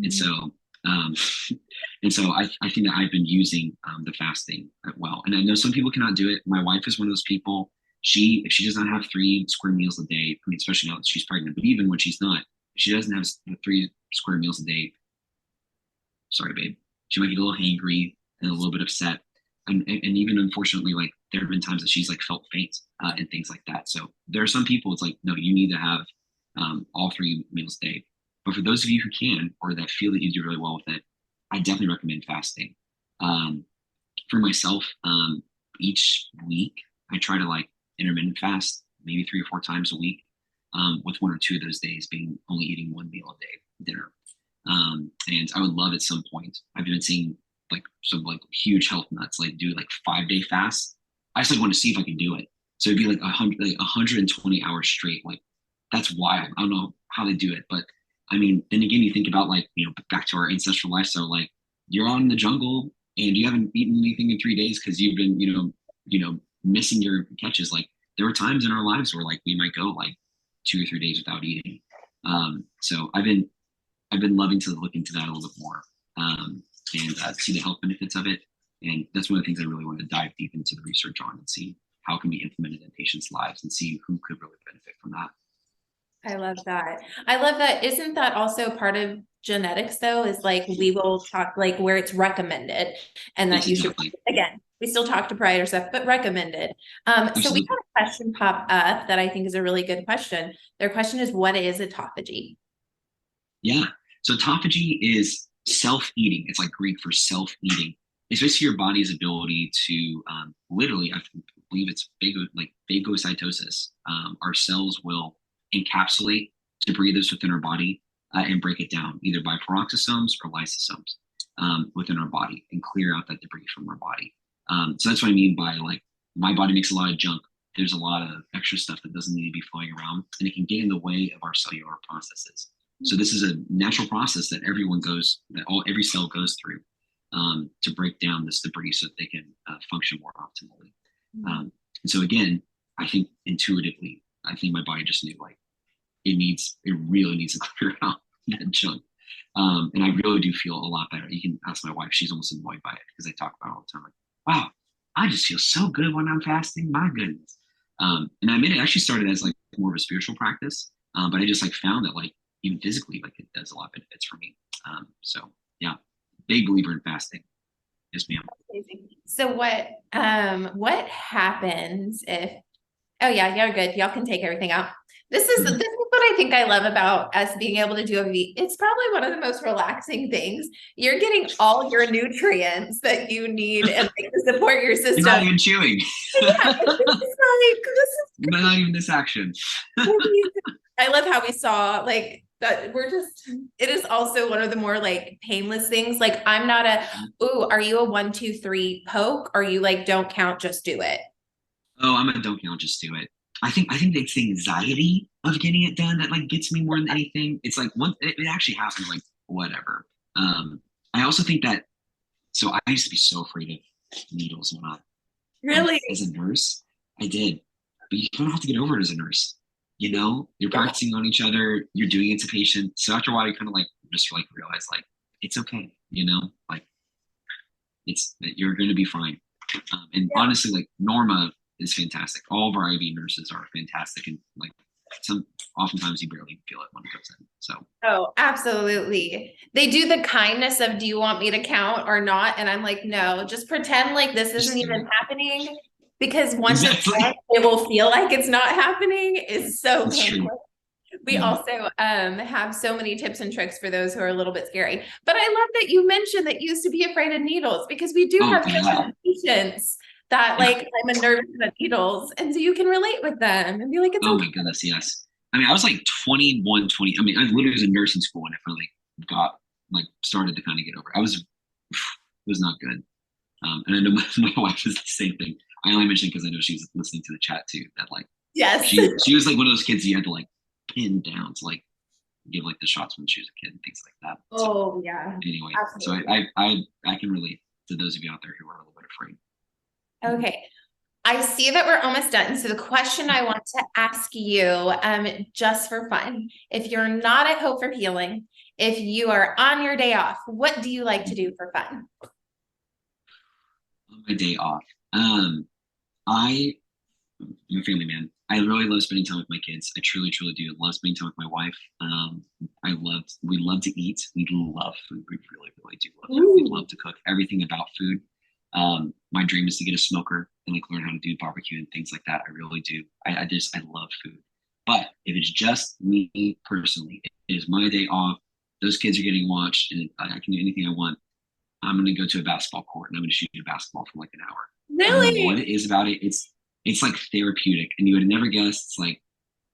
And so, I think that I've been using the fasting well. And I know some people cannot do it. My wife is one of those people. If she does not have 3 square meals a day, I mean, especially now that she's pregnant, but even when she's not, she doesn't have 3 square meals a day. Sorry, babe. She might get a little hangry and a little bit upset. And even unfortunately, like there have been times that she's like felt faint and things like that. So there are some people, it's like, no, you need to have all 3 meals a day. But for those of you who can, or that feel that you do really well with it, I definitely recommend fasting. For myself, each week, I try to like intermittent fast, maybe 3 or 4 times a week, with 1 or 2 of those days being only eating 1 meal a day, dinner. And I would love at some point, I've been seeing like some like huge health nuts, like do like 5-day fasts. I just like want to see if I can do it. So it'd be like 120 hours straight. Like that's wild. I don't know how they do it, but I mean, then again, you think about like, back to our ancestral lifestyle, like you're out in the jungle and you haven't eaten anything in 3 days because you've been, missing your catches. Like there were times in our lives where like we might go like 2 or 3 days without eating. So I've been loving to look into that a little bit more and see the health benefits of it. And that's one of the things I really want to dive deep into the research on and see how it can be implemented in patients' lives and see who could really benefit from that. I love that. Isn't that also part of genetics though? Is like, we will talk like where it's recommended and that you should, again, we still talk to provider stuff, but recommended. So we had a question pop up that I think is a really good question. Their question is, what is autophagy? Yeah. So autophagy is self-eating. It's like Greek for self-eating. It's basically your body's ability to literally, I believe it's phagocytosis. Our cells will encapsulate debris that's within our body and break it down either by peroxisomes or lysosomes within our body and clear out that debris from our body. So that's what I mean by like my body makes a lot of junk. There's a lot of extra stuff that doesn't need to be flowing around and it can get in the way of our cellular processes. So this is a natural process that every cell goes through to break down this debris so that they can function more optimally. And so again, I think intuitively, I think my body just knew like it really needs to clear out that junk. And I really do feel a lot better. You can ask my wife, she's almost annoyed by it because I talk about it all the time. Like, wow, I just feel so good when I'm fasting. My goodness. And I admit it actually started as like more of a spiritual practice. But I just like found that like even physically, like it does a lot of benefits for me. So yeah, big believer in fasting. Yes, ma'am. So what happens if, oh yeah, you're good. Y'all can take everything out. This is what I think I love about us being able to do a V. It's probably one of the most relaxing things. You're getting all your nutrients that you need and like, to support your system. You're not even chewing. Yeah, this Not even this action. I love how we saw like that it is also one of the more like painless things. Like I'm not are you a 1, 2, 3 poke? Or you like don't count, just do it? Oh, I'm a don't count, just do it. I think it's the anxiety of getting it done that like gets me more than anything. It's like once it actually happens, like whatever. I also think that so I used to be so afraid of needles when Really? as a nurse. I did. But you don't have to get over it as a nurse. You know, you're practicing on each other, you're doing it to patients. So after a while you kind of like just like realize like it's okay, you know, like you're gonna be fine. And honestly, like Norma is fantastic. All of our IV nurses are fantastic, and like oftentimes you barely feel it when it comes in. So absolutely. They do the kindness of, do you want me to count or not? And I'm like, no, just pretend like this isn't even happening, because once it's done, it will feel like it's not happening. Is so painful. We also have so many tips and tricks for those who are a little bit scary. But I love that you mentioned that you used to be afraid of needles, because we do have patients that like, I'm nervous about needles. And so you can relate with them and be like, it's okay. My goodness, yes. I mean, I was like 21, 20. I mean, I literally was in nursing school when I finally started to kind of get over it. It was not good. And I know my wife is the same thing. I only mentioned because I know she's listening to the chat too, that like, yes, she was like one of those kids you had to like pin down to like give like the shots when she was a kid and things like that. So, yeah. Anyway, absolutely. so I can relate to those of you out there who are a little bit afraid. Okay. I see that we're almost done. So the question I want to ask you, just for fun, if you're not at Hope for Healing, if you are on your day off, what do you like to do for fun? On my day off, I'm a family man. I really love spending time with my kids. I truly, truly do love spending time with my wife. We love to eat. We love food. We really, really do love food. We love to cook. Everything about food. My dream is to get a smoker and like learn how to do barbecue and things like that. I really do. I love food. But if it's just me personally, it is my day off. Those kids are getting watched, and I can do anything I want. I'm going to go to a basketball court and I'm going to shoot a basketball for like an hour. Really? I don't know what it is about it. It's like therapeutic, and you would never guess. It's like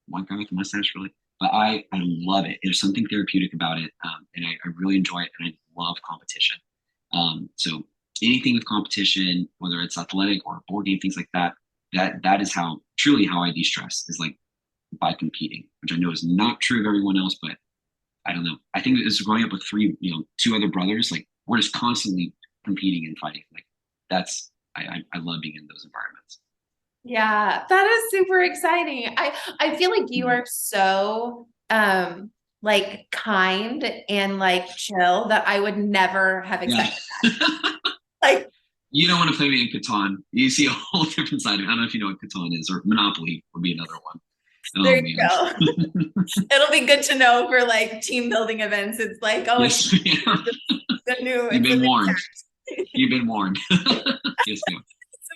one guy with a mustache, really. But I love it. There's something therapeutic about it, and I really enjoy it, and I love competition. So anything with competition, whether it's athletic or board game, things like that, that is truly how I de-stress, is like by competing, which I know is not true of everyone else, but I don't know. I think it's growing up with two other brothers, like we're just constantly competing and fighting. Like I love being in those environments. Yeah, that is super exciting. I feel like you are so like kind and like chill that I would never have expected that. Like, you don't want to play me in Catan. You see a whole different side. I don't know if you know what Catan is, or Monopoly would be another one. There you go. It'll be good to know for like team building events. It's like, oh, yes, the new. You've been warned. You've been warned. Yes, ma'am.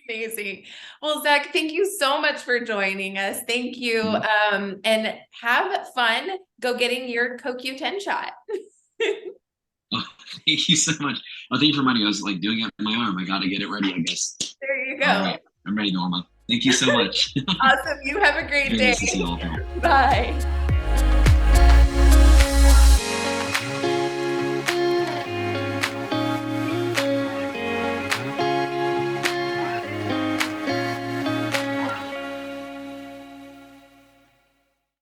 Amazing. Well, Zach, thank you so much for joining us. Thank you. And have fun. Go getting your CoQ10 shot. Oh, thank you so much. Well, thank you for reminding me. I was like doing it in my arm. I got to get it ready, I guess. There you go. All right. I'm ready, Norma. Thank you so much. Awesome. You have a great day. Nice to see you all. Bye.